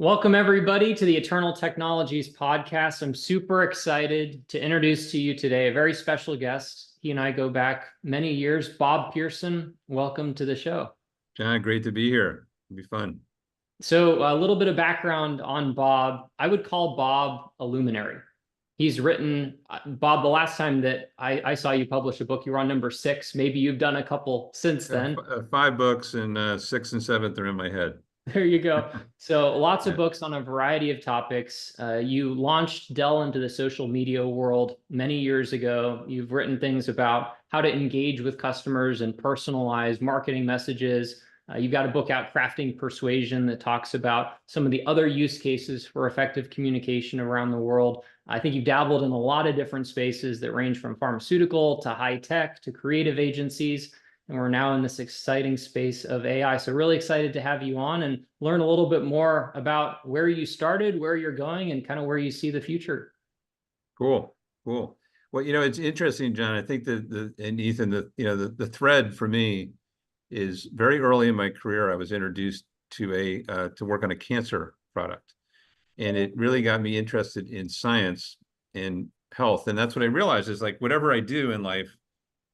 Welcome, everybody, to the Eternal Technologies podcast. I'm super excited to introduce to you today a very special guest. He and I go back many years. Bob Pearson, welcome to the show. John, great to be here. It'll be fun. So a little bit of background on Bob. I would call Bob a luminary. He's written, Bob, the last time that I saw you publish a book, you were on number 6. Maybe you've done a couple since then. 5 books, and 6th and 7th are in my head. There you go. So lots of books on a variety of topics. You launched Dell into the social media world many years ago. You've written things about how to engage with customers and personalize marketing messages. You've got a book out, Crafting Persuasion, that talks about some of the other use cases for effective communication around the world. I think you've dabbled in a lot of different spaces that range from pharmaceutical to high tech to creative agencies. And we're now in this exciting space of AI. So really excited to have you on and learn a little bit more about where you started, where you're going, and kind of where you see the future. Cool. Well, it's interesting, John. I think and Ethan, the thread for me is very early in my career, I was introduced to to work on a cancer product. And it really got me interested in science and health. And that's what I realized is, like, whatever I do in life,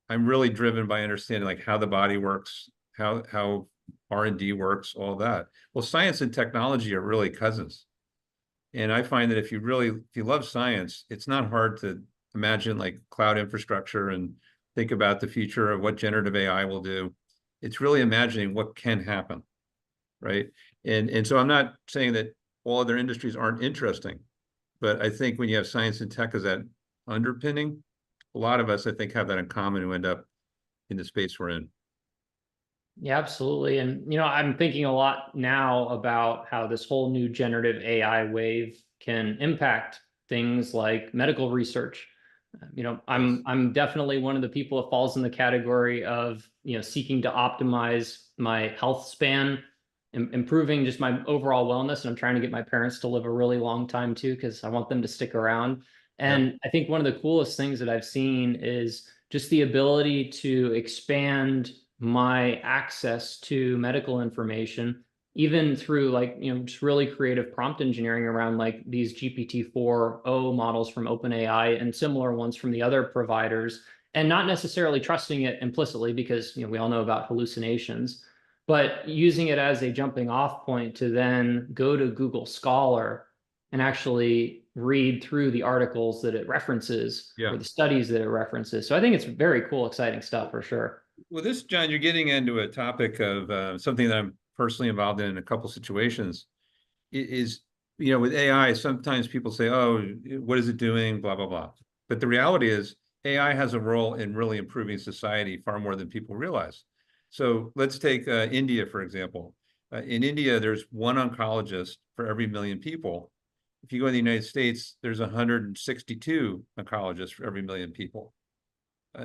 I'm really driven by understanding like how the body works, how R&D works, all that. Well, science and technology are really cousins. And I find that if you love science, it's not hard to imagine like cloud infrastructure and think about the future of what generative AI will do. It's really imagining what can happen, right? And so I'm not saying that all other industries aren't interesting, but I think when you have science and tech as that underpinning, a lot of us, I think, have that in common who end up in the space we're in. Yeah, absolutely. And, I'm thinking a lot now about how this whole new generative AI wave can impact things like medical research. I'm definitely one of the people that falls in the category of, seeking to optimize my health span, improving just my overall wellness. And I'm trying to get my parents to live a really long time too, because I want them to stick around. And I think one of the coolest things that I've seen is just the ability to expand my access to medical information, even through just really creative prompt engineering around like these GPT-4o models from OpenAI and similar ones from the other providers, and not necessarily trusting it implicitly because, we all know about hallucinations, but using it as a jumping off point to then go to Google Scholar and actually read through the articles that it references or the studies that it references. So I think it's very cool, exciting stuff for sure. Well, John, you're getting into a topic of something that I'm personally involved in a couple situations. With AI, sometimes people say, oh, what is it doing? Blah, blah, blah. But the reality is AI has a role in really improving society far more than people realize. So let's take India, for example. In India, there's one oncologist for every 1 million people. If you go to the United States, there's 162 oncologists for every 1 million people.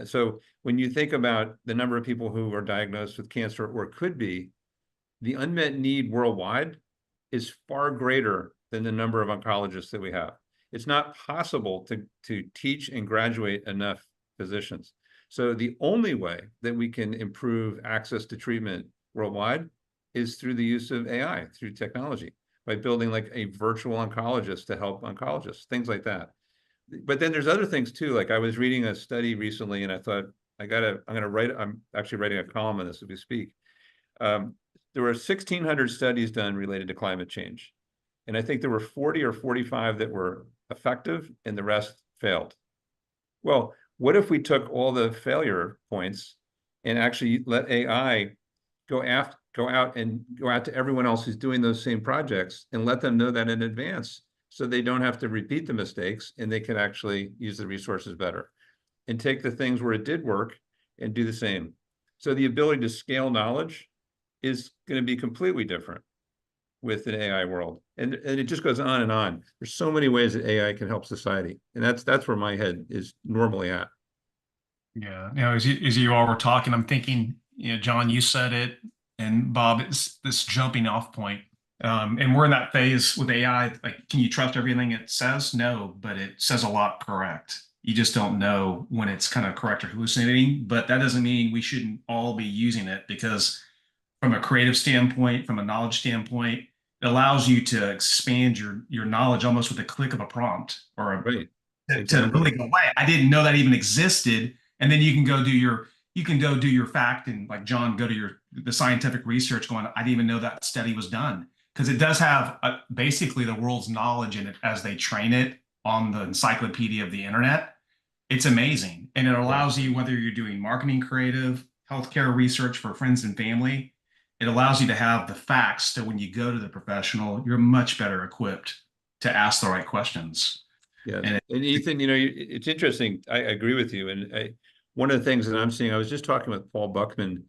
So when you think about the number of people who are diagnosed with cancer or could be, the unmet need worldwide is far greater than the number of oncologists that we have. It's not possible to teach and graduate enough physicians. So the only way that we can improve access to treatment worldwide is through the use of AI, through technology, by building like a virtual oncologist to help oncologists, things like that. But then there's other things too. Like I was reading a study recently and I thought, I'm actually writing a column on this as we speak. There were 1,600 studies done related to climate change. And I think there were 40 or 45 that were effective and the rest failed. Well, what if we took all the failure points and actually let AI go out to everyone else who's doing those same projects and let them know that in advance, so they don't have to repeat the mistakes and they can actually use the resources better and take the things where it did work and do the same. So the ability to scale knowledge is going to be completely different with an AI world. And it just goes on and on. There's so many ways that AI can help society. And that's where my head is normally at. Yeah. As you all were talking, I'm thinking, John, you said it, and Bob, it's this jumping off point. And we're in that phase with AI. Like, can you trust everything it says? No, but it says a lot correct. You just don't know when it's kind of correct or hallucinating. But that doesn't mean we shouldn't all be using it, because from a creative standpoint, from a knowledge standpoint, It allows you to expand your knowledge almost with a click of a prompt or Right. to Exactly. really go, wait, I didn't know that even existed. And then you can go do your fact and like John, go to the scientific research going, I didn't even know that study was done. Because it does have basically the world's knowledge in it as they train it on the encyclopedia of the internet. It's amazing. And it Yeah. allows you, whether you're doing marketing, creative, healthcare research for friends and family, it allows you to have the facts. So when you go to the professional, you're much better equipped to ask the right questions. Yes. And And Ethan, it's interesting. I agree with you. And one of the things that I'm seeing, I was just talking with Paul Buckman,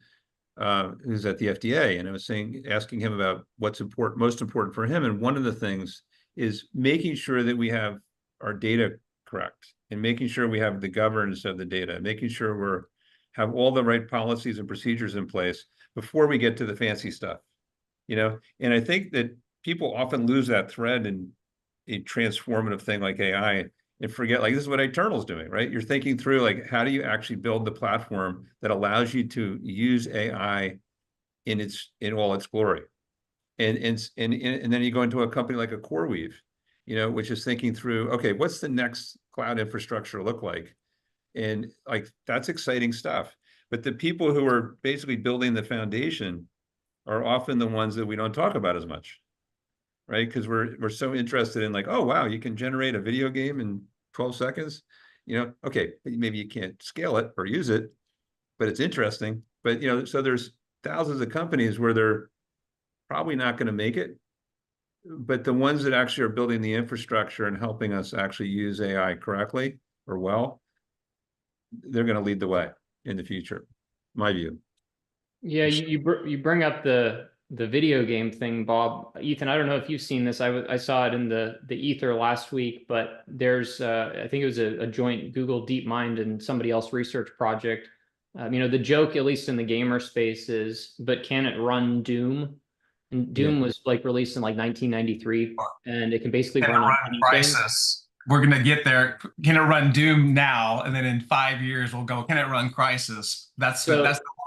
who's at the FDA, and I was asking him about what's most important for him. And one of the things is making sure that we have our data correct and making sure we have the governance of the data, making sure have all the right policies and procedures in place before we get to the fancy stuff, And I think that people often lose that thread in a transformative thing like AI and forget, like, this is what Iternal's doing, right? You're thinking through, like, how do you actually build the platform that allows you to use AI in all its glory? And then you go into a company like a CoreWeave, which is thinking through, okay, what's the next cloud infrastructure look like? And like, that's exciting stuff. But the people who are basically building the foundation are often the ones that we don't talk about as much, right? Because we're so interested in, like, oh wow, you can generate a video game in 12 seconds. Okay, maybe you can't scale it or use it, but it's interesting. But so there's thousands of companies where they're probably not going to make it, but the ones that actually are building the infrastructure and helping us actually use AI correctly or well, they're going to lead the way in the future, my view. Yeah, you bring up the video game thing, Bob. Ethan, I don't know if you've seen this. I saw it in the ether last week, but there's I think it was a joint Google DeepMind and somebody else research project. The joke, at least in the gamer space, is, but can it run Doom? And Yeah. Doom was like released in like 1993, and it can basically can it run on run anything. Crisis? We're gonna get there. Can it run Doom now? And then in 5 years we'll go, can it run Crisis? That's the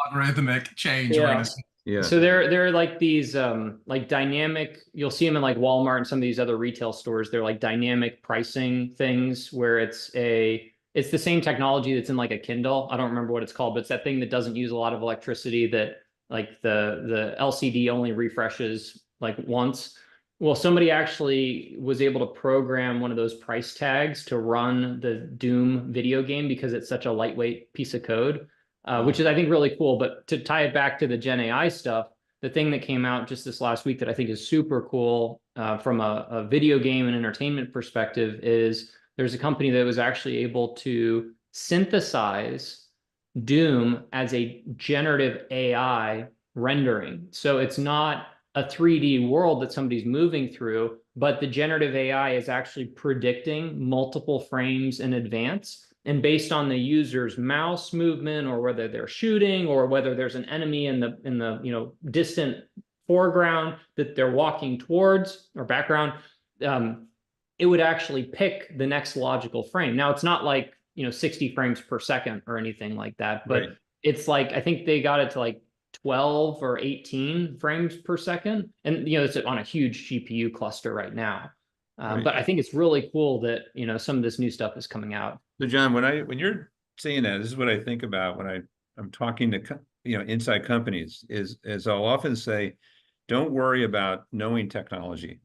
logarithmic change we're Yeah. gonna see. Yeah. So they're like these like dynamic, you'll see them in like Walmart and some of these other retail stores. They're like dynamic pricing things where it's the same technology that's in like a Kindle. I don't remember what it's called, but it's that thing that doesn't use a lot of electricity, that like the LCD only refreshes like once. Well, somebody actually was able to program one of those price tags to run the Doom video game because it's such a lightweight piece of code. Which is, I think, really cool. But to tie it back to the Gen AI stuff, the thing that came out just this last week that I think is super cool from a video game and entertainment perspective is there's a company that was actually able to synthesize Doom as a generative AI rendering. So it's not a 3D world that somebody's moving through, but the generative AI is actually predicting multiple frames in advance. And based on the user's mouse movement, or whether they're shooting, or whether there's an enemy in the distant foreground that they're walking towards, or background, it would actually pick the next logical frame. Now, it's not like 60 frames per second or anything like that, but Right. it's like, I think they got it to like 12 or 18 frames per second, and it's on a huge GPU cluster right now. Right. But I think it's really cool that some of this new stuff is coming out. So John, when you're saying that, this is what I think about when I'm talking to inside companies, is I'll often say, don't worry about knowing technology.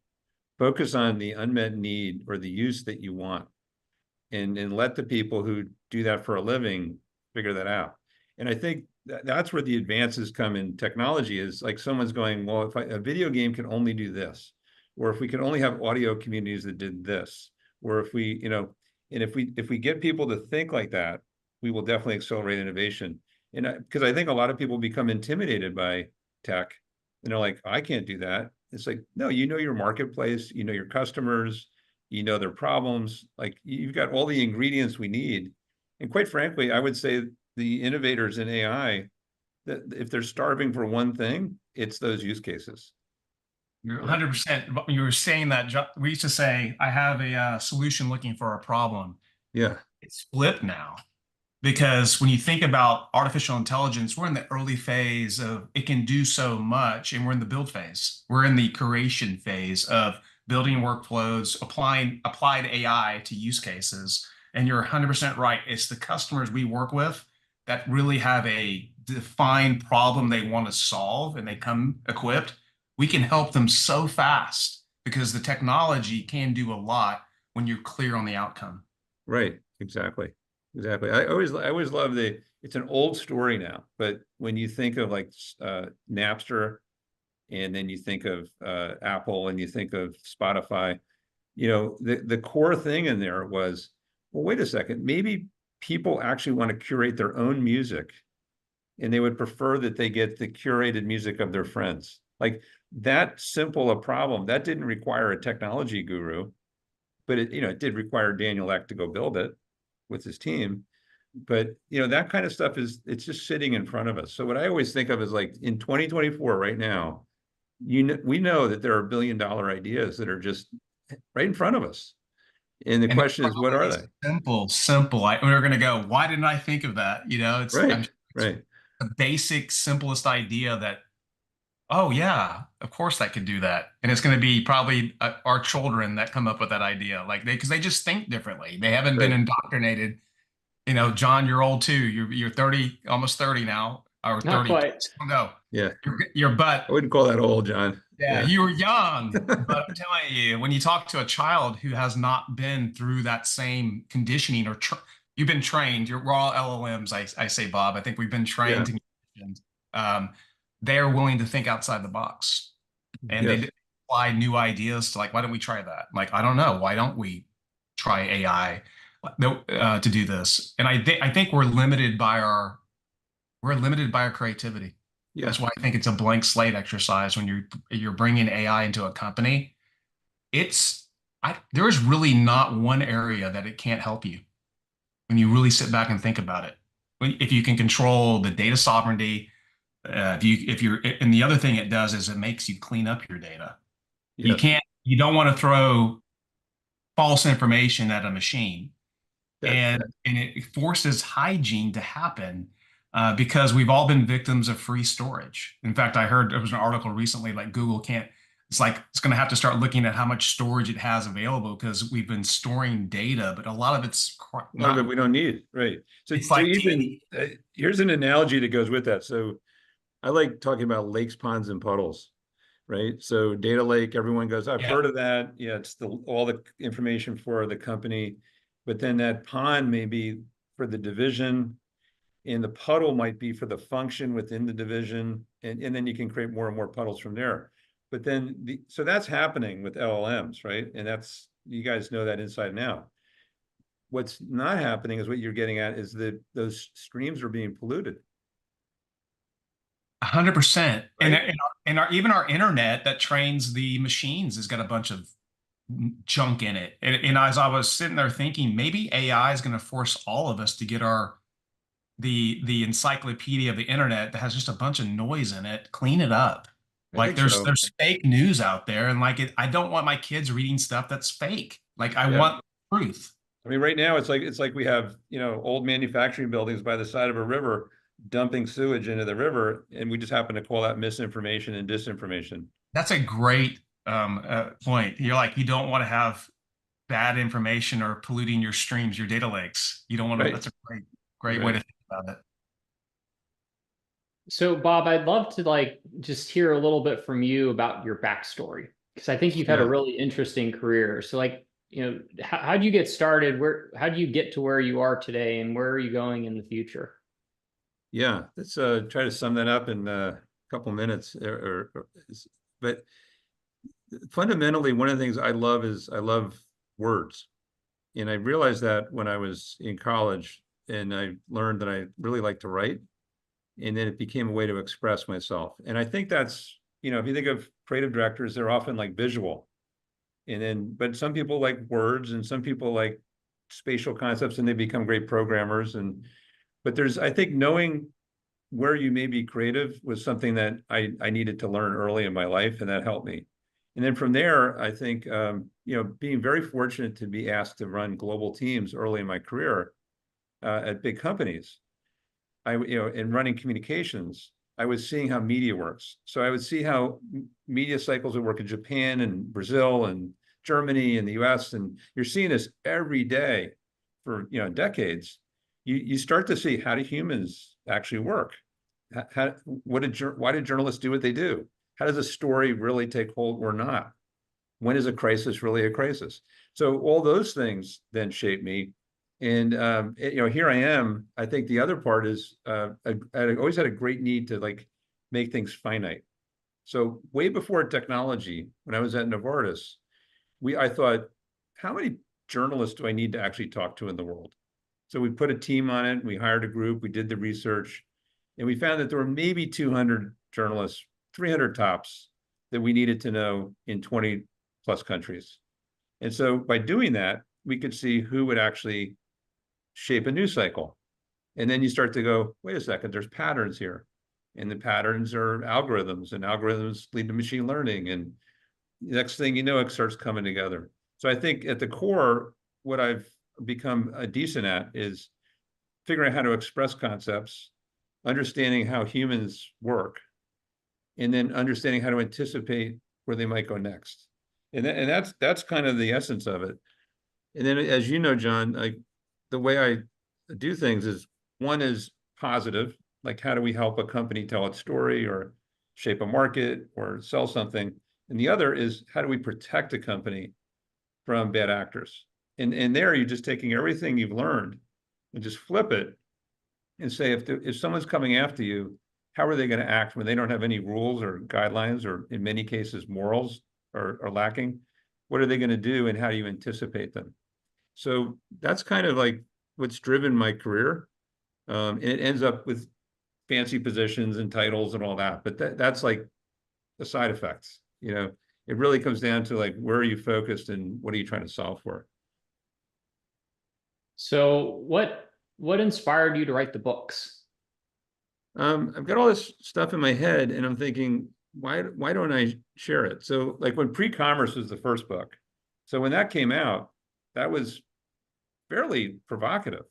Focus on the unmet need or the use that you want, and let the people who do that for a living figure that out. And I think that's where the advances come in technology, is like someone's going, well, if a video game can only do this, or if we could only have audio communities that did this, or if we, and if we get people to think like that, we will definitely accelerate innovation. And because I think a lot of people become intimidated by tech, and they're like, I can't do that. It's like, no, your marketplace, your customers, their problems, like you've got all the ingredients we need. And quite frankly, I would say the innovators in AI, that if they're starving for one thing, it's those use cases. You're 100%. You were saying that we used to say, I have a solution looking for a problem. Yeah. It's flipped now. because when you think about artificial intelligence, we're in the early phase of it can do so much, and we're in the build phase. We're in the creation phase of building workflows, applying applied AI to use cases. And you're 100% right. It's the customers we work with that really have a defined problem they want to solve and they come equipped. We can help them so fast because the technology can do a lot when you're clear on the outcome. Right. Exactly. Exactly. I always love it's an old story now, but when you think of like Napster, and then you think of Apple, and you think of Spotify, the core thing in there was, well, wait a second, maybe people actually want to curate their own music, and they would prefer that they get the curated music of their friends. Like that simple a problem, that didn't require a technology guru, but it did require Daniel Ek to go build it with his team. But that kind of stuff it's just sitting in front of us. So what I always think of is like in 2024 right now, we know that there are billion-dollar ideas that are just right in front of us. And the And question is, what are they? simple. We're going to go, why didn't I think of that? Right, It's right. the basic, simplest idea that, oh yeah, of course that could do that. And it's going to be probably our children that come up with that idea. Because they just think differently. They haven't been Right. indoctrinated. John, you're old too. You're 30, almost 30 now, or Not 30. quite. No, Yeah. your butt. I wouldn't call that old, John. Yeah, Yeah. you were young, but I'm telling you, when you talk to a child who has not been through that same conditioning you've been trained, we're all LLMs, I say, Bob. I think we've been Yeah. trained and conditioned. They're willing to think outside the box, and Yes. they apply new ideas to like, why don't we try that? Like, I don't know, why don't we try AI to do this? And I think we're limited by our creativity. Yeah. That's why I think it's a blank slate exercise when you're bringing AI into a company. There is really not one area that it can't help you when you really sit back and think about it. If you can control the data sovereignty, and the other thing it does is it makes you clean up your data. Yes. You don't want to throw false information at a machine, and it forces hygiene to happen. Because we've all been victims of free storage. In fact, I heard there was an article recently like Google can't, it's going to have to start looking at how much storage it has available because we've been storing data, but a lot of it's None of it we don't need. Right. So, it's like even here's an analogy that goes with that. So I like talking about lakes, ponds, and puddles. Right. So data lake, everyone goes, I've heard of that. Yeah, it's all the information for the company. But then that pond may be for the division, and the puddle might be for the function within the division, and then you can create more and more puddles from there. But then so that's happening with LLMs, right? And that's, you guys know that inside and out. What's not happening is what you're getting at is that those streams are being polluted. 100%. Right? And even our internet that trains the machines has got a bunch of junk in it. And as I was sitting there thinking, maybe AI is going to force all of us to get the encyclopedia of the internet that has just a bunch of noise in it, clean it up. I think There's so. fake news out there, and I don't want my kids reading stuff that's fake. I want truth. I mean, right now it's like we have, old manufacturing buildings by the side of a river dumping sewage into the river, and we just happen to call that misinformation and disinformation. That's a great point. You don't want to have bad information or polluting your streams, your data lakes. You don't want to. Right. That's a great way to think about it. So, Bob, I'd love to just hear a little bit from you about your backstory, because I think you've had a really interesting career. So, how'd you get started? How'd you get to where you are today, and where are you going in the future? Yeah, let's try to sum that up in a couple minutes. But fundamentally, one of the things I love is I love words. And I realized that when I was in college, and I learned that I really like to write. And then it became a way to express myself. And I think that's, if you think of creative directors, they're often like visual. But some people like words, and some people like spatial concepts, and they become great programmers. But I think knowing where you may be creative was something that I needed to learn early in my life, and that helped me. And then from there, I think, being very fortunate to be asked to run global teams early in my career, at big companies, in running communications, I was seeing how media works. So I would see how media cycles would work in Japan and Brazil and Germany and the US, and you're seeing this every day for decades. You start to see, how do humans actually work? Why did journalists do what they do? How does a story really take hold or not? When is a crisis really a crisis? So all those things then shape me. And here I am. I think the other part is I always had a great need to make things finite. So way before technology, when I was at Novartis, I thought, how many journalists do I need to actually talk to in the world? So we put a team on it. We hired a group. We did the research, and we found that there were maybe 200 journalists, 300 tops, that we needed to know in 20 plus countries. And so by doing that, we could see who would actually shape a news cycle. And then you start to go, wait a second, there's patterns here. And the patterns are algorithms, and algorithms lead to machine learning. And the next thing you know, it starts coming together. So I think at the core, what I've become decent at is figuring out how to express concepts, understanding how humans work, and then understanding how to anticipate where they might go next. And that's kind of the essence of it. And then, as you know, John, the way I do things is, one is positive, like how do we help a company tell its story or shape a market or sell something? And the other is, how do we protect a company from bad actors? And there you're just taking everything you've learned and just flip it and say, if someone's coming after you, how are they going to act when they don't have any rules or guidelines, or in many cases morals are lacking? What are they going to do, and how do you anticipate them? So that's kind of like what's driven my career. And it ends up with fancy positions and titles and all that, but that's like the side effects. It really comes down to where are you focused and what are you trying to solve for? So what inspired you to write the books? I've got all this stuff in my head, and I'm thinking, why don't I share it? So when Pre-Commerce was the first book, so when that came out, that was fairly provocative,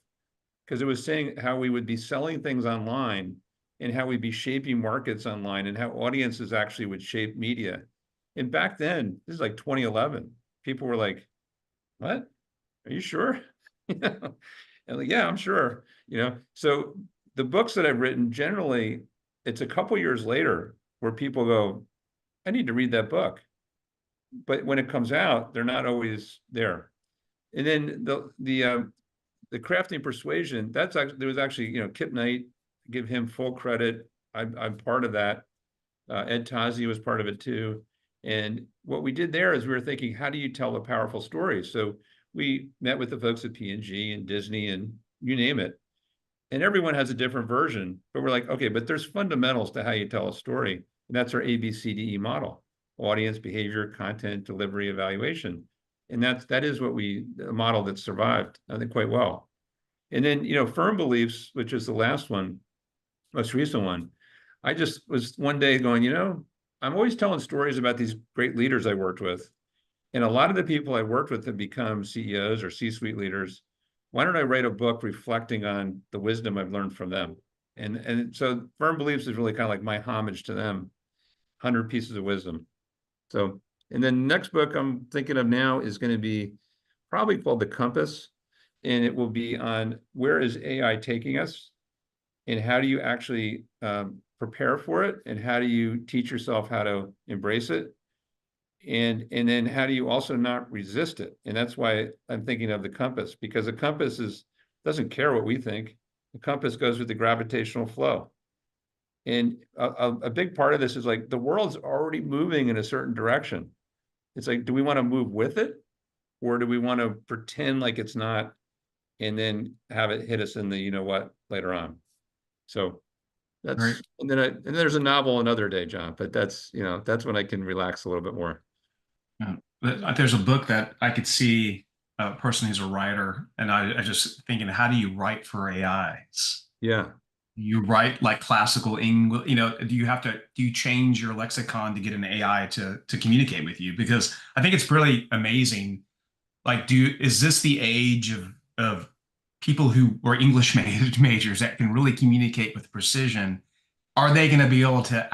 because it was saying how we would be selling things online and how we'd be shaping markets online and how audiences actually would shape media. And back then, this is 2011, people were like, what? Are you sure? And yeah, I'm sure. So the books that I've written, generally, it's a couple years later where people go, I need to read that book. But when it comes out, they're not always there. And then the Crafting Persuasion, there was actually, Kip Knight, give him full credit. I'm part of that. Ed Tazi was part of it too. And what we did there is we were thinking, how do you tell a powerful story? So we met with the folks at P&G and Disney and you name it. And everyone has a different version, but we're like, okay, but there's fundamentals to how you tell a story. And that's our ABCDE model: audience, behavior, content, delivery, evaluation. And that is a model that survived, I think, quite well. And then, Firm Beliefs, which is the last one, most recent one, I just was one day going, I'm always telling stories about these great leaders I worked with. And a lot of the people I worked with have become CEOs or C-suite leaders. Why don't I write a book reflecting on the wisdom I've learned from them? And so Firm Beliefs is really kind of like my homage to them, 100 pieces of wisdom. So, and then the next book I'm thinking of now is going to be probably called The Compass. And it will be on where is AI taking us, and how do you actually prepare for it, and how do you teach yourself how to embrace it, and then how do you also not resist it? And that's why I'm thinking of the compass, because the compass doesn't care what we think. The compass goes with the gravitational flow. And a big part of this is the world's already moving in a certain direction. It's do we want to move with it, or do we want to pretend like it's not, and then have it hit us in the what later on? So that's right. And then there's a novel another day, John, but that's when I can relax a little bit more. Yeah. But there's a book that I could see a person who's a writer, and I just thinking, how do you write for AIs? Yeah. You write like classical English, do you change your lexicon to get an AI to communicate with you? Because I think it's really amazing. Is this the age of people who are English majors that can really communicate with precision, are they going to be able to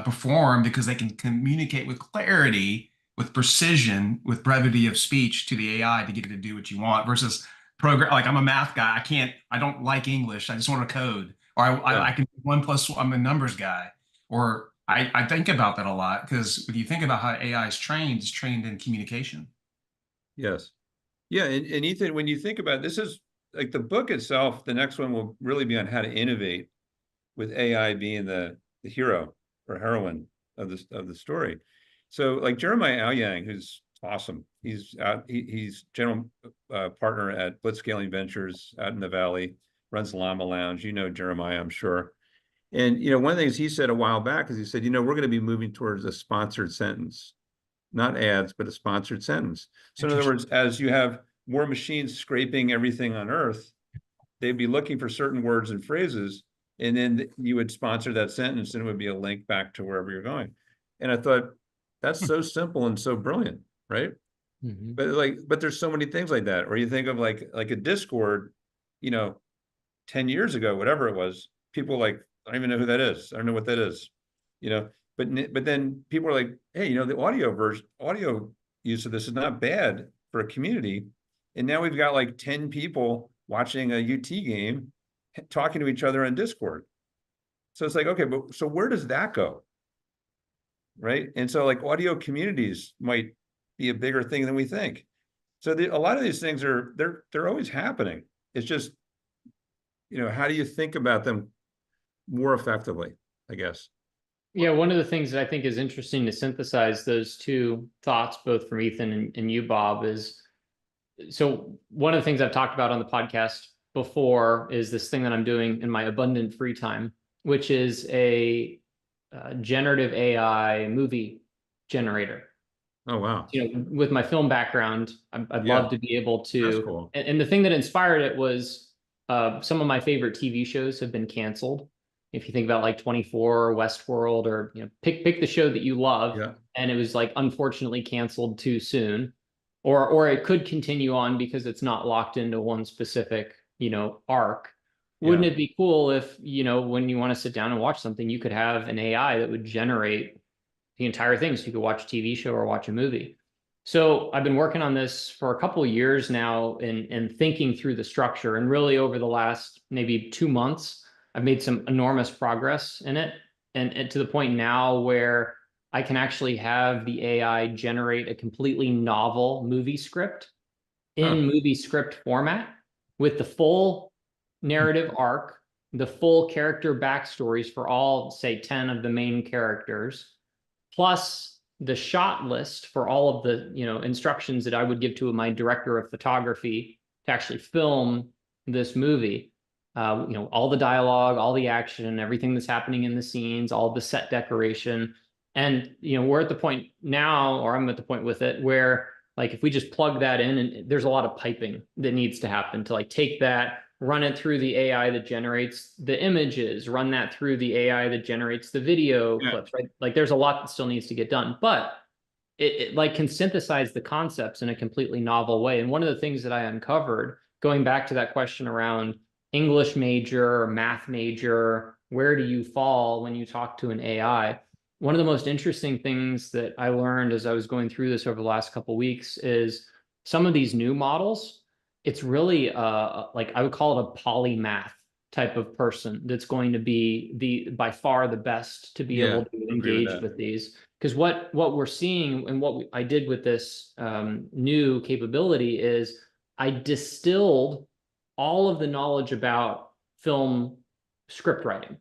perform because they can communicate with clarity, with precision, with brevity of speech to the AI to get it to do what you want versus program. Like I'm a math guy. I don't like English. I just want to code. Or Yeah. I can 1+1, I'm a numbers guy. Or I think about that a lot because when you think about how AI is trained, it's trained in communication. Yes. Yeah. And Ethan, when you think about it, this is like the book itself, the next one will really be on how to innovate with AI being the hero or heroine of the story. So like Jeremiah Aoyang, who's awesome. He's general partner at Blitzscaling Ventures out in the Valley, runs Llama Lounge. You know Jeremiah, I'm sure. And one of the things he said a while back is he said, we're going to be moving towards a sponsored sentence, not ads, but a sponsored sentence. So in other words, as you have more machines scraping everything on Earth, they'd be looking for certain words and phrases, and then you would sponsor that sentence, and it would be a link back to wherever you're going. And I thought, that's so simple and so brilliant, right? Mm-hmm. But there's so many things like that. Or you think of like a Discord, 10 years ago, whatever it was, people like, I don't even know who that is. I don't know what that is, but then people are like, hey, the audio use of this is not bad for a community. And now we've got like 10 people watching a UT game, talking to each other on Discord. So it's like, okay, but so where does that go? Right. And so like audio communities might be a bigger thing than we think. So a lot of these things they're always happening. It's just, how do you think about them more effectively, I guess? Yeah, one of the things that I think is interesting to synthesize those two thoughts, both from Ethan and you, Bob, is so one of the things I've talked about on the podcast before is this thing that I'm doing in my abundant free time, which is a generative AI movie generator. Oh, wow. With my film background, I'd love to be able That's to. cool. And the thing that inspired it was some of my favorite TV shows have been canceled. If you think about like 24 or Westworld, or pick the show that you love, Yeah. and it was like unfortunately canceled too soon, or it could continue on because it's not locked into one specific arc. Wouldn't Yeah. it be cool if when you want to sit down and watch something, you could have an AI that would generate the entire thing, so you could watch a TV show or watch a movie? So I've been working on this for a couple of years now and thinking through the structure. And really over the last maybe 2 months, I've made some enormous progress in it. And to the point now where I can actually have the AI generate a completely novel movie script in movie script format with the full narrative arc, the full character backstories for all, say, 10 of the main characters, plus the shot list for all of the instructions that I would give to my director of photography to actually film this movie. All the dialogue, all the action, everything that's happening in the scenes, all the set decoration. And we're at the point now, or I'm at the point with it, where like if we just plug that in, and there's a lot of piping that needs to happen to like take that, run it through the AI that generates the images, run that through the AI that generates the video clips, right? Like there's a lot that still needs to get done, but it like can synthesize the concepts in a completely novel way. And one of the things that I uncovered, going back to that question around English major, math major, where do you fall when you talk to an AI? One of the most interesting things that I learned as I was going through this over the last couple of weeks is some of these new models, it's really like I would call it a polymath type of person that's going to be by far the best to be able to engage with these. Because what we're seeing and what I did with this new capability is I distilled all of the knowledge about film script writing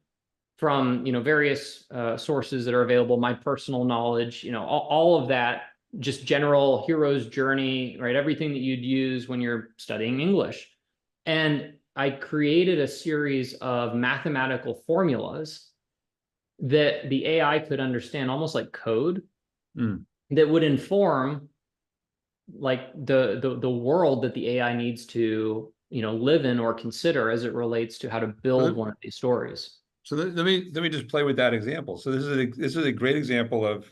from various sources that are available, my personal knowledge, all of that, just general hero's journey, right? Everything that you'd use when you're studying English. And I created a series of mathematical formulas that the AI could understand, almost like code, that would inform like the world that the AI needs to live in or consider as it relates to how to build one of these stories. So let me just play with that example. So this is a great example of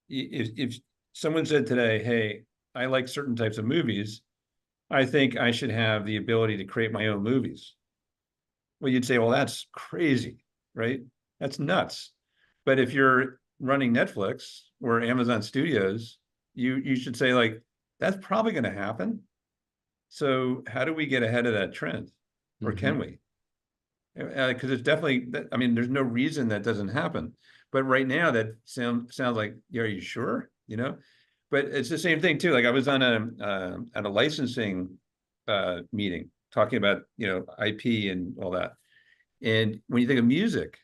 if someone said today, hey, I like certain types of movies, I think I should have the ability to create my own movies. Well, you'd say, well, that's crazy, right? That's nuts. But if you're running Netflix or Amazon Studios, you should say like, that's probably going to happen. So how do we get ahead of that trend? Or can we? Because it's definitely, I mean, there's no reason that doesn't happen. But right now that sounds like, yeah, are you sure? You know, but it's the same thing too. Like I was on at a licensing meeting talking about, you know, IP and all that. And when you think of music,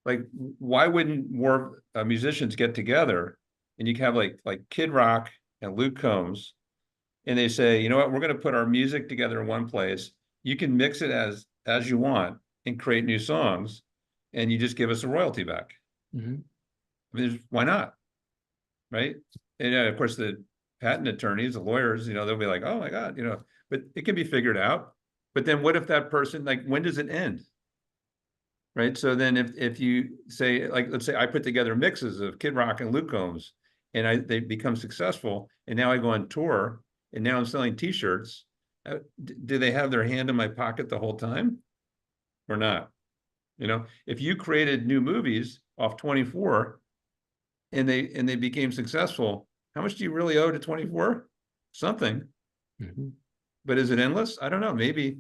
like why wouldn't more musicians get together and you can have like Kid Rock and Luke Combs, and they say, you know what, we're going to put our music together in one place. You can mix it as you want and create new songs, and you just give us a royalty back. Mhm. I mean, why not? Right? And of course, the patent attorneys, the lawyers, you know, they'll be like, oh my God, you know, but it can be figured out. But then what if that person, like, when does it end? Right. So then if you say, like, let's say I put together mixes of Kid Rock and Luke Combs and they become successful, and now I go on tour and now I'm selling t-shirts. Do they have their hand in my pocket the whole time or not? You know, if you created new movies off 24 and they became successful, how much do you really owe to 24? Something. Mhm. But is it endless? I don't know. Maybe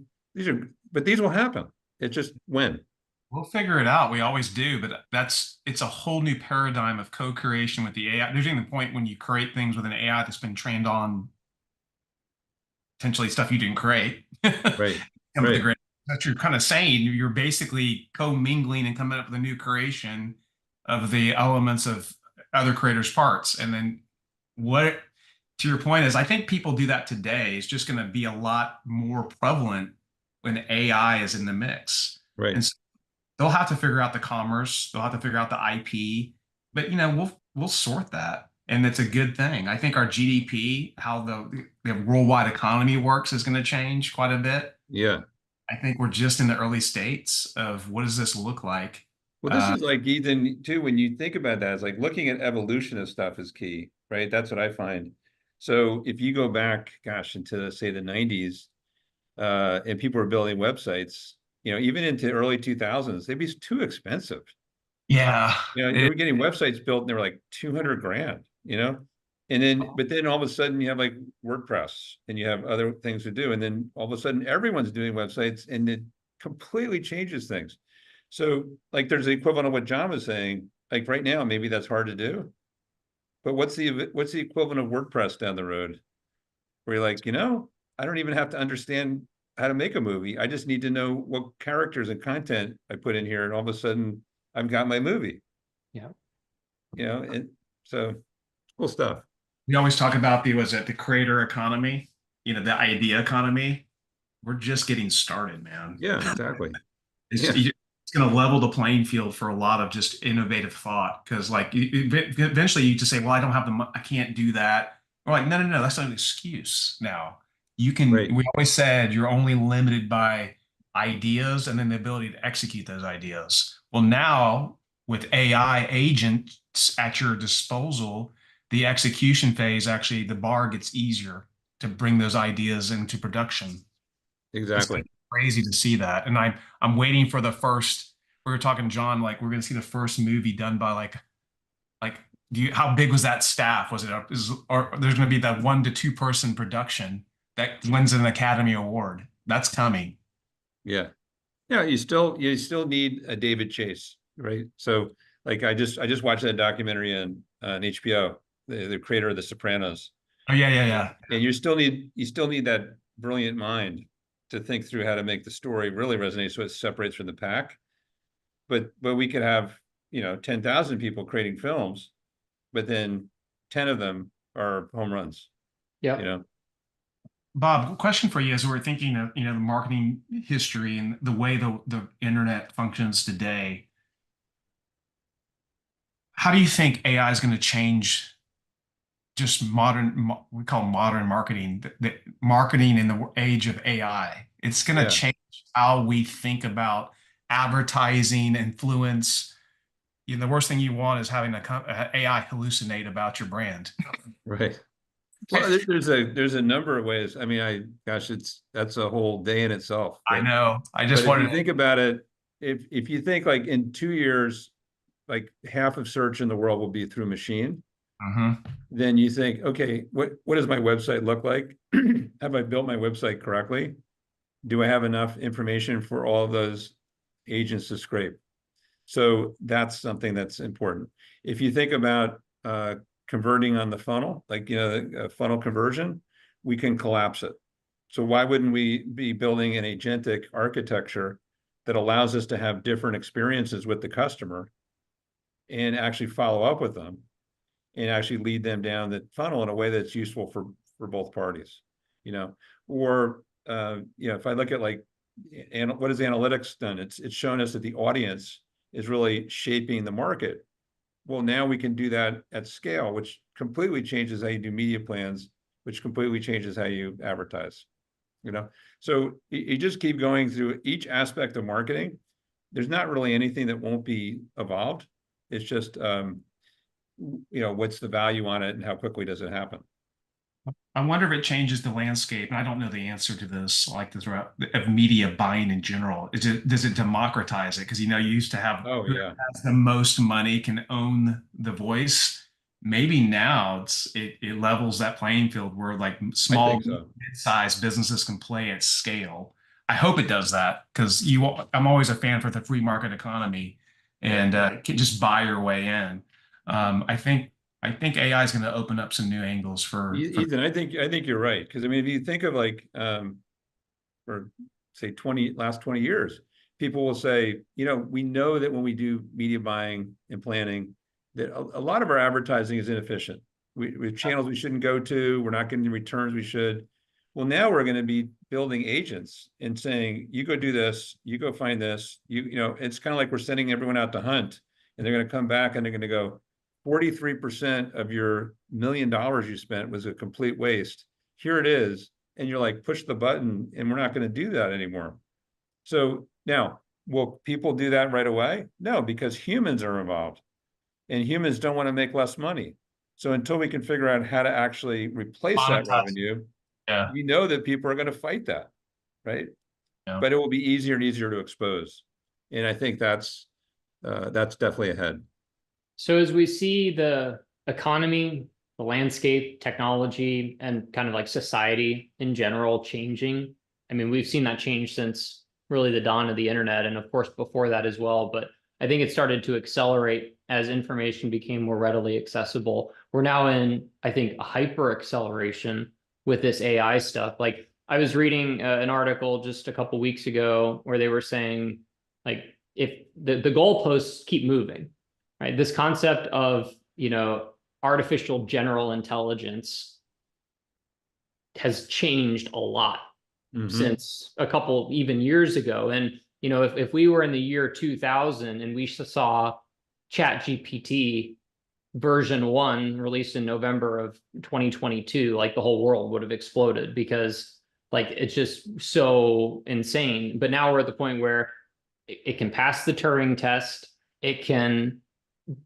but these will happen. It's just when. We'll figure it out. We always do, but it's a whole new paradigm of co-creation with the AI. There's even the point when you create things with an AI that's been trained on potentially stuff you didn't create. Right. Come to the Right. great that you're kind of saying you're basically co-mingling and coming up with a new creation of the elements of other creators' parts. And then what to your point is I think people do that today. It's just going to be a lot more prevalent when AI is in the mix. Right. And so they'll have to figure out the commerce, they'll have to figure out the IP, but we'll sort that, and it's a good thing. I think our GDP, how the worldwide economy works, is going to change quite a bit. Yeah. I think we're just in the early states of what does this look like. Well, this is like Ethan too. When you think about that, it's like looking at evolution of stuff is key, right? That's what I find. So if you go back, gosh, into say the 90s, and people were building websites, you know, even into early 2000s, they'd be too expensive. Yeah, You know, they were getting websites built and they were like 200 grand, you know? And then, but then all of a sudden you have like WordPress and you have other things to do. And then all of a sudden everyone's doing websites and it completely changes things. So like there's the equivalent of what John was saying, like right now, maybe that's hard to do, but what's the equivalent of WordPress down the road? Where you're like, you know, I don't even have to understand how to make a movie. I just need to know what characters and content I put in here. And all of a sudden I've got my movie, Yeah. you know, and so cool stuff. we always talk about the creator economy, the idea economy. We're just getting started, man. Yeah, exactly. It's, Yeah, it's going to level the playing field for a lot of just innovative thought. Because like eventually you just say, well, I don't have I can't do that. We're like, no, no, no, that's not an excuse. Now you can. right. We always said you're only limited by ideas and then the ability to execute those ideas. Well, now with AI agents at your disposal, the execution phase actually the bar gets easier to bring those ideas into production. It's Exactly. crazy to see that. And I'm waiting for the first. We were talking, John, like we're going to see the first movie done by like how big was that staff? Was it or there's going to be that 1 to 2 person production that wins an Academy Award? That's coming. Yeah. Yeah, you still need a David Chase, right? So like I just watched that documentary on HBO, the creator of The Sopranos. Oh yeah, yeah, yeah. And you still need that brilliant mind to think through how to make the story really resonate so it separates from the pack. But we could have, 10,000 people creating films, but then 10 of them are home runs, you Yeah. know? Bob, question for you as we're thinking of the marketing history and the way the internet functions today. How do you think AI is going to change just we call modern marketing, the marketing in the age of AI? It's going to Yeah, change how we think about advertising, influence. The worst thing you want is having a AI hallucinate about your brand. right. Well, there's a number of ways. I mean, gosh, that's a whole day in itself. I know. I just But if you wanted to, think about it, if you think like in 2 years, like half of search in the world will be through machine, Mhm. then you think, okay, what does my website look like? Have I built my website correctly? Do I have enough information for all of those agents to scrape? So that's something that's important. If you think about converting on the funnel, like, funnel conversion, we can collapse it. So why wouldn't we be building an agentic architecture that allows us to have different experiences with the customer and actually follow up with them and actually lead them down the funnel in a way that's useful for both parties, or if I look at like, and what has analytics done? It's shown us that the audience is really shaping the market. Well, now we can do that at scale, which completely changes how you do media plans, which completely changes how you advertise. So you just keep going through each aspect of marketing. There's not really anything that won't be evolved. It's just what's the value on it and how quickly does it happen? I wonder if it changes the landscape. And I don't know the answer to this, like this of media buying in general. Does it democratize it? Because you used to have Oh whoever yeah, has the most money can own the voice. Maybe now it levels that playing field where like I small, think so. mid-sized businesses can play at scale. I hope it does that because I'm always a fan for the free market economy and can just buy your way in. I think AI is going to open up some new angles for Ethan, I think you're right, because I mean, if you think of like for say last 20 years, people will say, we know that when we do media buying and planning, that a lot of our advertising is inefficient. We have channels we shouldn't go to. We're not getting the returns we should. Well, now we're going to be building agents and saying, you go do this, you go find this. It's kind of like we're sending everyone out to hunt, and they're going to come back and they're going to go, 43% of your $1 million you spent was a complete waste. Here it is. And you're like, push the button, and we're not going to do that anymore. So now, will people do that right away? No, because humans are involved and humans don't want to make less money. So until we can figure out how to actually replace that monetize. revenue, Yeah, we know that people are going to fight that, right? yeah. But it will be easier and easier to expose. And I think that's definitely ahead. So as we see the economy, the landscape, technology, and kind of like society in general changing, I mean, we've seen that change since really the dawn of the internet, and of course before that as well. But I think it started to accelerate as information became more readily accessible. We're now in, I think, a hyper acceleration with this AI stuff. Like I was reading an article just a couple weeks ago where they were saying, like, if the goalposts keep moving, right? This concept of, artificial general intelligence has changed a lot since a couple even years ago. And, if we were in the year 2000 and we saw Chat GPT version 1 released in November of 2022, like the whole world would have exploded because like it's just so insane. But now we're at the point where it can pass the Turing test. It can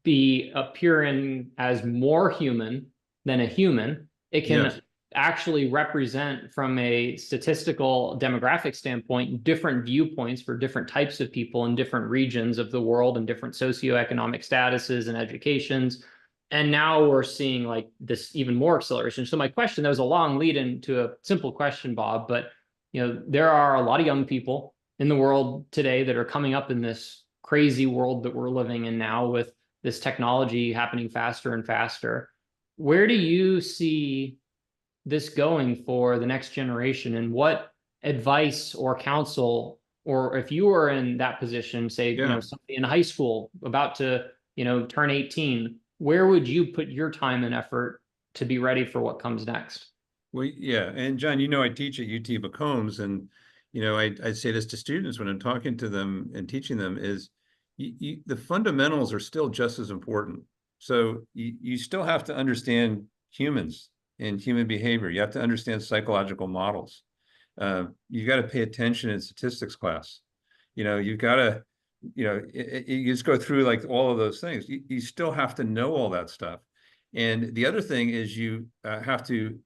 be appearing as more human than a human. It can Yes. actually represent, from a statistical demographic standpoint, different viewpoints for different types of people in different regions of the world and different socioeconomic statuses and educations. And now we're seeing like this even more acceleration. So my question, that was a long lead into a simple question, Bob, but there are a lot of young people in the world today that are coming up in this crazy world that we're living in now with this technology happening faster and faster. Where do you see this going for the next generation, and what advice or counsel, or if you were in that position, say, Yeah. somebody in high school about to, turn 18, where would you put your time and effort to be ready for what comes next? Well, yeah. And John, I teach at UT McCombs, and, I say this to students when I'm talking to them and teaching them is the fundamentals are still just as important. So you still have to understand humans and human behavior. You have to understand psychological models. You got to pay attention in statistics class. You've got to, you just go through like all of those things. You still have to know all that stuff. And the other thing is you have to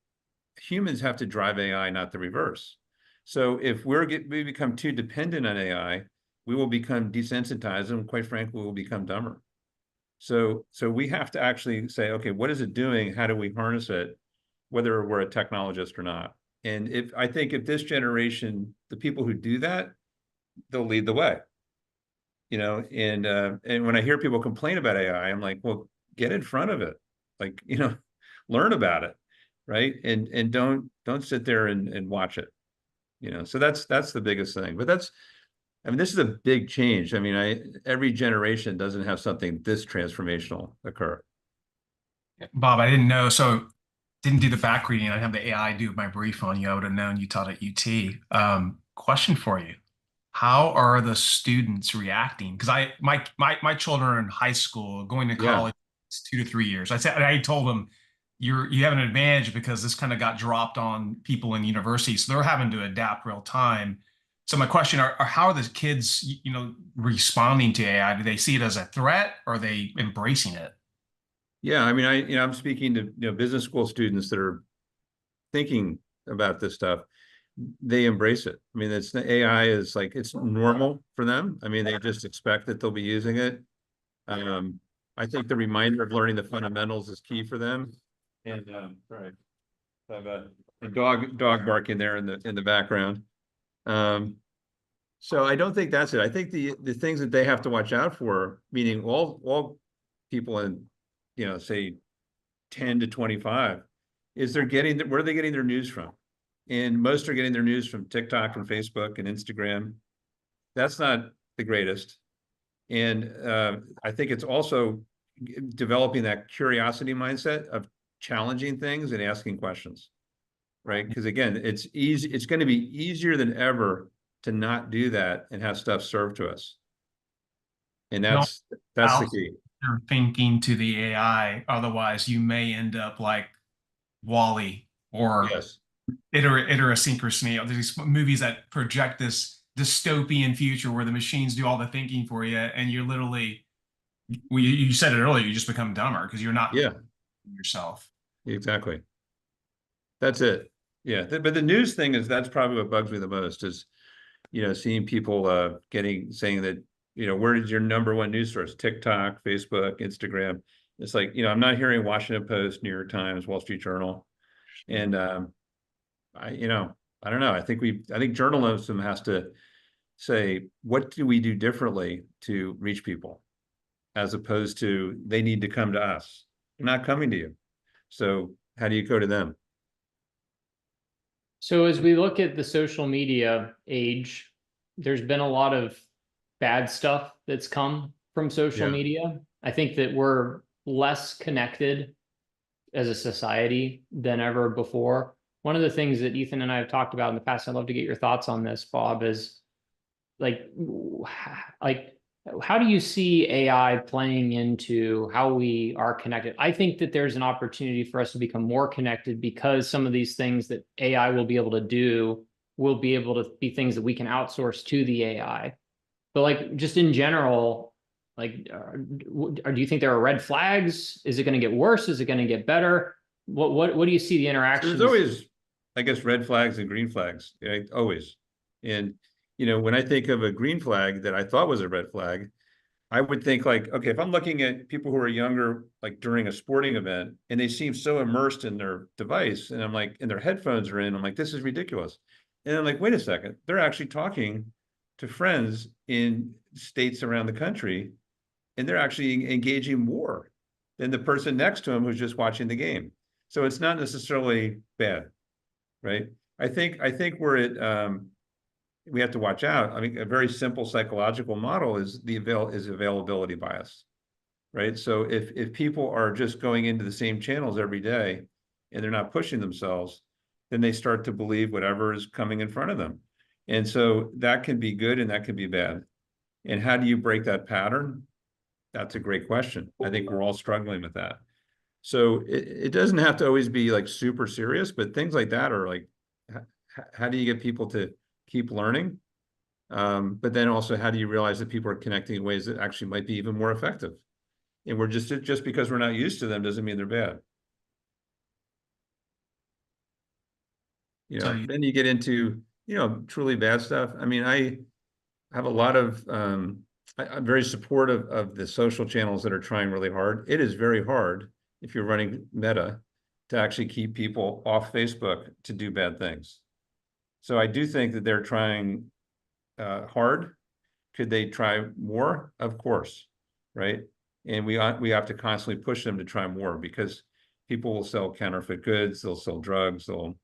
humans have to drive AI, not the reverse. So if we become too dependent on AI, we will become desensitized, and quite frankly, we will become dumber. So we have to actually say, okay, what is it doing? How do we harness it, whether we're a technologist or not? And I think if this generation, the people who do that, they'll lead the way. And when I hear people complain about AI, I'm like, well, get in front of it, like, learn about it, right? And don't sit there and watch it. So that's the biggest thing. But this is a big change. I mean, every generation doesn't have something this transformational occur. Bob, I didn't know, so didn't do the back reading. I have the AI do my brief on you. I would have known you taught at UT. Question for you. How are the students reacting? Because my children are in high school, going to Yeah. college, it's 2 to 3 years. I told them you have an advantage because this kind of got dropped on people in university, so they're having to adapt real time. So my question are how are the kids, responding to AI? Do they see it as a threat, or are they embracing it? Yeah. I mean, I'm speaking to, business school students that are thinking about this stuff. They embrace it. I mean, the AI is like, it's normal for them. I mean, they just expect that they'll be using it. I think the reminder of learning the fundamentals is key for them. And sorry, I have a dog barking there in the background. So I don't think that's it. I think the things that they have to watch out for, meaning all people in, say 10 to 25, is where are they getting their news from? And most are getting their news from TikTok and Facebook and Instagram. That's not the greatest. And I think it's also developing that curiosity mindset of challenging things and asking questions, right? Because again, it's going to be easier than ever to not do that and have stuff served to us. And that's the key. You're thinking to the AI, otherwise you may end up like Wall-E or Yes. Idiosyncrasy. There's these movies that project this dystopian future where the machines do all the thinking for you, and you're literally, well, you said it earlier, you just become dumber because you're not yourself. Exactly. That's it. Yeah. But the news thing that's probably what bugs me the most is, seeing people saying that, where is your number one news source? TikTok, Facebook, Instagram. It's like, I'm not hearing Washington Post, New York Times, Wall Street Journal. And I don't know. I think journalism has to say, what do we do differently to reach people, as opposed to they need to come to us. They're not coming to you. So how do you go to them? So as we look at the social media age, there's been a lot of bad stuff that's come from social media. I think that we're less connected as a society than ever before. One of the things that Ethan and I have talked about in the past, I'd love to get your thoughts on this, Bob, is like how do you see AI playing into how we are connected? I think that there's an opportunity for us to become more connected because some of these things that AI will be able to do will be able to be things that we can outsource to the AI. But like just in general, like, do you think there are red flags? Is it going to get worse? Is it going to get better? What do you see the interactions? There's always, I guess, red flags and green flags, right? Always. And when I think of a green flag that I thought was a red flag, I would think like, okay, if I'm looking at people who are younger, like during a sporting event, and they seem so immersed in their device, and I'm like, and their headphones are in, I'm like, this is ridiculous. And I'm like, wait a second, they're actually talking to friends in states around the country, and they're actually engaging more than the person next to them who's just watching the game. So it's not necessarily bad, right? I think we have to watch out. I mean, a very simple psychological model is availability bias, right? So if people are just going into the same channels every day and they're not pushing themselves, then they start to believe whatever is coming in front of them. And so that can be good and that can be bad. And how do you break that pattern? That's a great question. I think we're all struggling with that. So it doesn't have to always be like super serious, but things like that are like, how do you get people to keep learning? But then also, how do you realize that people are connecting in ways that actually might be even more effective? And we're just because we're not used to them doesn't mean they're bad. You So know, then you get into, truly bad stuff. I mean, I have a lot of, I'm very supportive of the social channels that are trying really hard. It is very hard if you're running Meta to actually keep people off Facebook to do bad things. So I do think that they're trying hard. Could they try more? Of course, right? And we have to constantly push them to try more, because people will sell counterfeit goods, they'll sell drugs, they're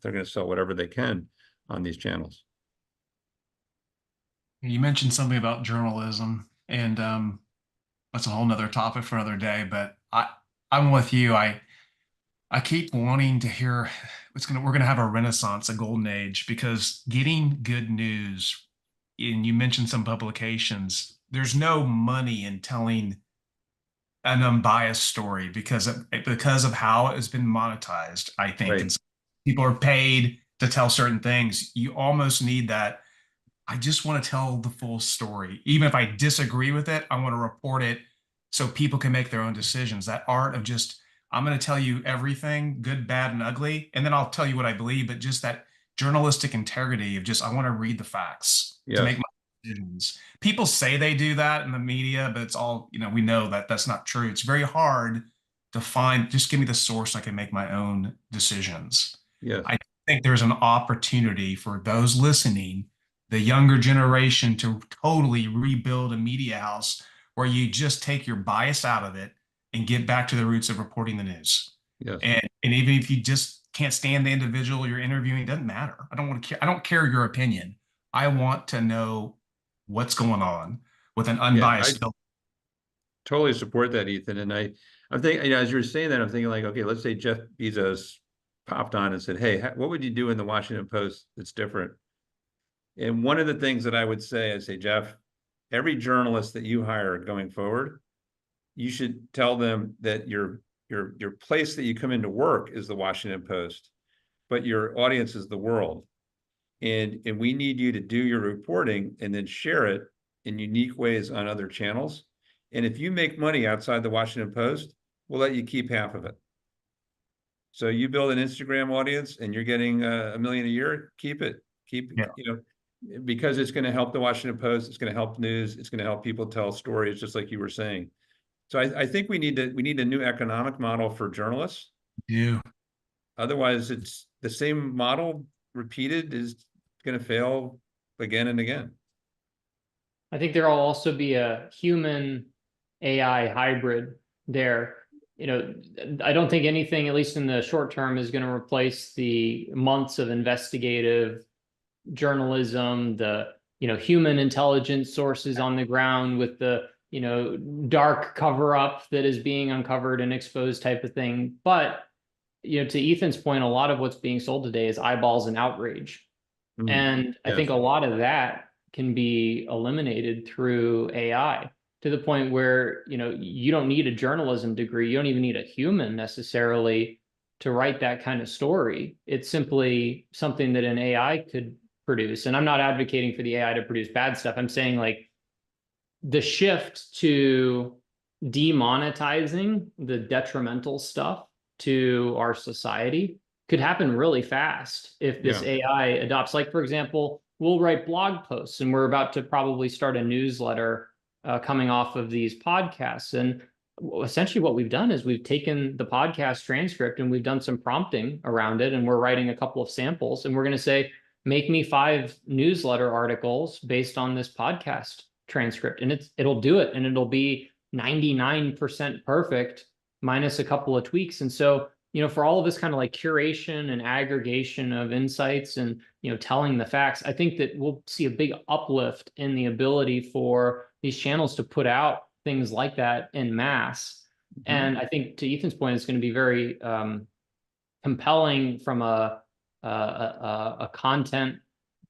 going to sell whatever they can on these channels. you mentioned something about journalism, and that's a whole nother topic for another day. But I'm with you. I keep wanting to hear we're gonna have a renaissance, a golden age, because getting good news, and you mentioned some publications, there's no money in telling an unbiased story because of how it has been monetized, I think. Right. And people are paid to tell certain things. You almost need that. I just want to tell the full story. Even if I disagree with it, I want to report it so people can make their own decisions. That art of just, I'm going to tell you everything, good, bad, and ugly, and then I'll tell you what I believe, but just that journalistic integrity of just, I want to read the facts to make Yes. my decisions. People say they do that in the media, but it's all, we know that that's not true. It's very hard to find, just give me the source, I can make my own decisions. Yes. I think there's an opportunity for those listening, the younger generation, to totally rebuild a media house where you just take your bias out of it and get back to the roots of reporting the news. Yes. And even if you just can't stand the individual you're interviewing, it doesn't matter. I don't want to care. I don't care your opinion. I want to know what's going on with an Yeah, I unbiased filter. totally support that, Ethan. And I'm thinking, as you were saying that, I'm thinking like, okay, let's say Jeff Bezos popped on and said, hey, what would you do in the Washington Post that's different? And one of the things that I'd say, Jeff, every journalist that you hire going forward, you should tell them that your place that you come into work is the Washington Post, but your audience is the world. And we need you to do your reporting and then share it in unique ways on other channels. And if you make money outside the Washington Post, we'll let you keep half of it. So you build an Instagram audience and you're getting $1 million a year, keep it. Because it's going to help the Washington Post, it's going to help news, it's going to help people tell stories, just like you were saying. So I think we need a new economic model for journalists. Yeah. Otherwise, it's the same model repeated is going to fail again and again. I think there will also be a human AI hybrid there. I don't think anything, at least in the short term, is going to replace the months of investigative journalism, the human intelligence sources on the ground with the dark cover up that is being uncovered and exposed type of thing. But to Ethan's point, a lot of what's being sold today is eyeballs and outrage. And I think a lot of that can be eliminated through AI, to the point where you don't need a journalism degree, you don't even need a human necessarily to write that kind of story. It's simply something that an AI could produce. And I'm not advocating for the AI to produce bad stuff. I'm saying like the shift to demonetizing the detrimental stuff to our society could happen really fast if this AI adopts. Like, for example, we'll write blog posts, and we're about to probably start a newsletter coming off of these podcasts. And essentially what we've done is we've taken the podcast transcript and we've done some prompting around it, and we're writing a couple of samples, and we're going to say, make me 5 newsletter articles based on this podcast transcript. And it'll do it, and it'll be 99% perfect minus a couple of tweaks. And so, for all of this kind of like curation and aggregation of insights and, telling the facts, I think that we'll see a big uplift in the ability for these channels to put out things like that in mass. And I think, to Ethan's point, it's going to be very compelling from a content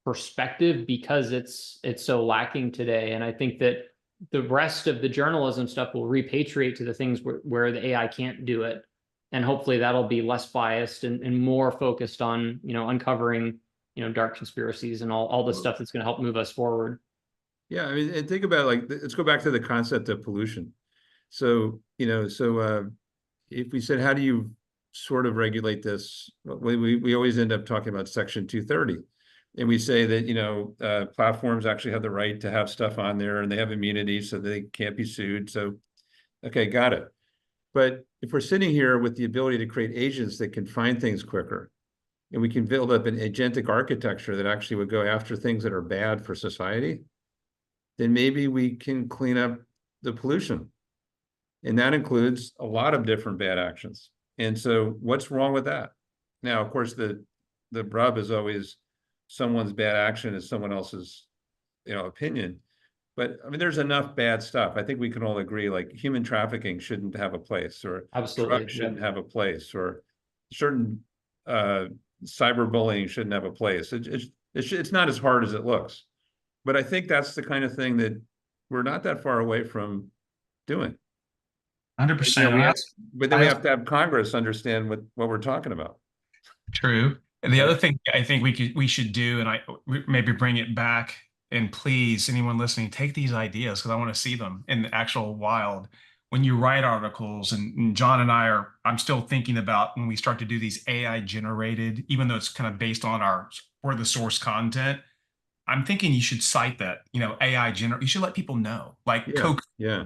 perspective, because it's so lacking today. And I think that the rest of the journalism stuff will repatriate to the things where the AI can't do it. And hopefully that'll be less biased and more focused on, uncovering, dark conspiracies and all the stuff that's going to help move us forward. Yeah, I mean, and think about let's go back to the concept of pollution. So, if we said, how do you sort of regulate this. We always end up talking about Section 230. And we say that, you know, platforms actually have the right to have stuff on there and they have immunity so they can't be sued. So, okay, got it. But if we're sitting here with the ability to create agents that can find things quicker, and we can build up an agentic architecture that actually would go after things that are bad for society, then maybe we can clean up the pollution. And that includes a lot of different bad actions. And so what's wrong with that? Now, of course, the rub is always someone's bad action is someone else's, you know, opinion. But I mean, there's enough bad stuff. I think we can all agree, like human trafficking shouldn't have a place, or Absolutely. drugs shouldn't have a place, or certain cyberbullying shouldn't have a place. It's not as hard as it looks. But I think that's the kind of thing that we're not that far away from doing. 100%. But then we have to have Congress understand what we're talking about. True. And the other thing I think we should do, and maybe bring it back, and please, anyone listening, take these ideas because I want to see them in the actual wild. When you write articles, and John and I'm still thinking about when we start to do these AI generated, even though it's kind of based on or the source content. I'm thinking you should cite that, you know, AI generate. You should let people know, like, yeah.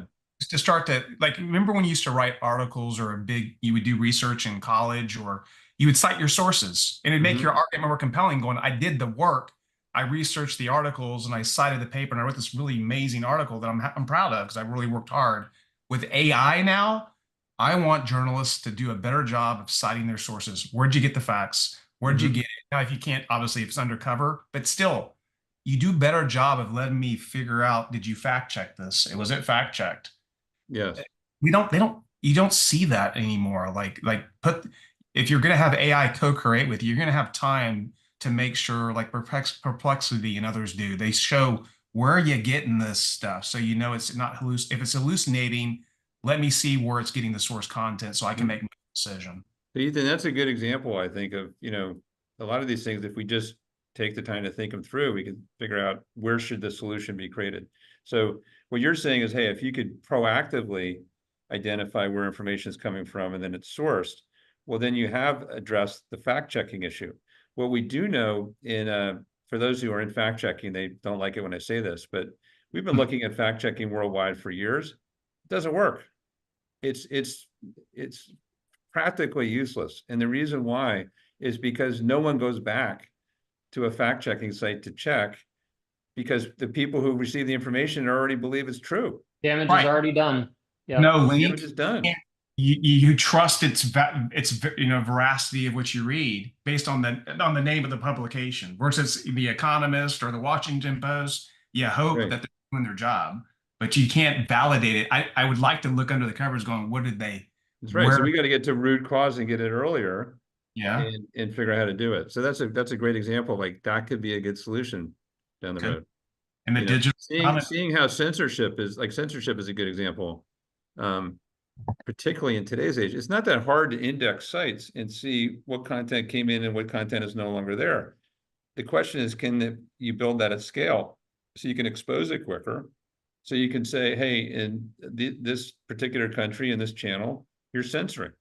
To start to, like, remember when you used to write articles or you would do research in college, or you would cite your sources and it'd make your argument more compelling, going, I did the work, I researched the articles and I cited the paper and I wrote this really amazing article that I'm proud of because I really worked hard. With AI now, I want journalists to do a better job of citing their sources. Where'd you get the facts? Where'd you get it? Now, if you can't, obviously if it's undercover, but still, you do a better job of letting me figure out, did you fact check this? Was it fact checked? Yes. You don't see that anymore. If you're going to have AI co-create with you, you're going to have time to make sure, like Perplexity and others do. They show where you getting this stuff. So, you know, it's not if it's hallucinating, let me see where it's getting the source content so I can make my decision. But Ethan, that's a good example, I think, of, you know, a lot of these things, if we just take the time to think them through, we can figure out where should the solution be created. So what you're saying is, hey, if you could proactively identify where information is coming from and then it's sourced, well, then you have addressed the fact-checking issue. What we do know for those who are in fact-checking, they don't like it when I say this, but we've been looking at fact-checking worldwide for years. It doesn't work. It's practically useless. And the reason why is because no one goes back to a fact-checking site to check, because the people who receive the information already believe it's true. Damage is already done. Yeah. No link. Damage is done. You trust its veracity of what you read based on the name of the publication. Versus the Economist or the Washington Post, you hope that they're doing their job, but you can't validate it. I would like to look under the covers, going, what did they? That's right. So we got to get to root cause and get it earlier. Yeah. And figure out how to do it. So that's a great example. Like that could be a good solution down the road. And the digital seeing how censorship is a good example. Particularly in today's age, it's not that hard to index sites and see what content came in and what content is no longer there. The question is, can you build that at scale so you can expose it quicker? So you can say, hey, in this particular country, in this channel, you're censoring.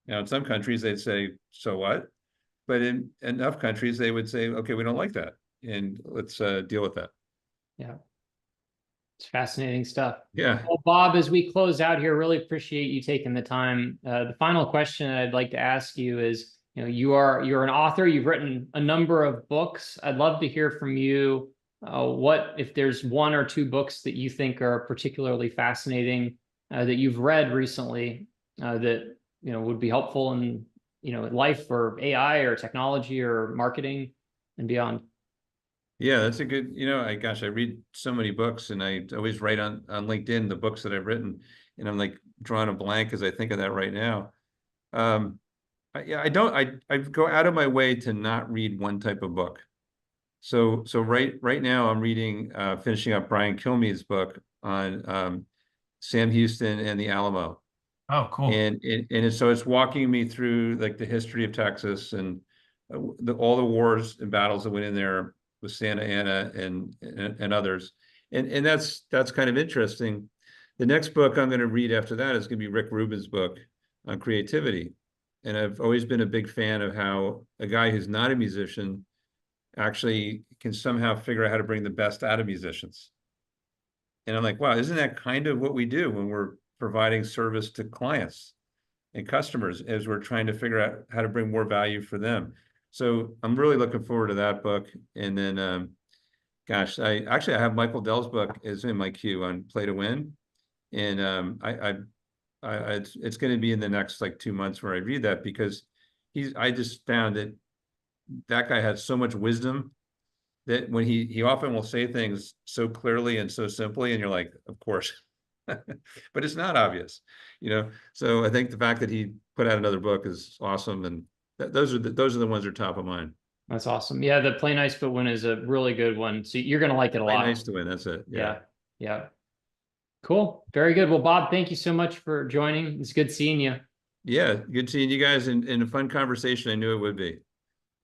Now, in some countries, they'd say, so what? But in enough countries, they would say, okay, we don't like that. And let's deal with that. Yeah. It's fascinating stuff. Yeah. Well, Bob, as we close out here, really appreciate you taking the time. The final question I'd like to ask you is, you know, you're an author, you've written a number of books. I'd love to hear from you. If there's one or two books that you think are particularly fascinating that you've read recently that, you know, would be helpful in, you know, life or AI or technology or marketing and beyond. Yeah, that's a good, you know, I read so many books and I always write on LinkedIn the books that I've written, and I'm like drawing a blank as I think of that right now. I go out of my way to not read one type of book. So right now I'm reading, finishing up Brian Kilmeade's book on Sam Houston and the Alamo. Oh, cool. And so it's walking me through like the history of Texas and all the wars and battles that went in there with Santa Ana and others. And that's kind of interesting. The next book I'm going to read after that is going to be Rick Rubin's book on creativity. And I've always been a big fan of how a guy who's not a musician actually can somehow figure out how to bring the best out of musicians. And I'm like, wow, isn't that kind of what we do when we're providing service to clients and customers as we're trying to figure out how to bring more value for them? So I'm really looking forward to that book. And then, gosh, I have Michael Dell's book is in my queue on Play to Win. And it's going to be in the next like 2 months where I read that, because I just found that guy has so much wisdom that when he often will say things so clearly and so simply, and you're like, of course, but it's not obvious, So I think the fact that he put out another book is awesome, and those are the ones that are top of mind. That's awesome. Yeah, the Play Nice to Win is a really good one. So you're gonna like it a Play lot. Nice to Win. That's it. Yeah. Yeah. Cool. Very good. Well, Bob, thank you so much for joining. It's good seeing you. Yeah, good seeing you guys, and a fun conversation. I knew it would be.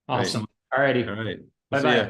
Awesome. Right. All righty. All right. Bye See bye. ya.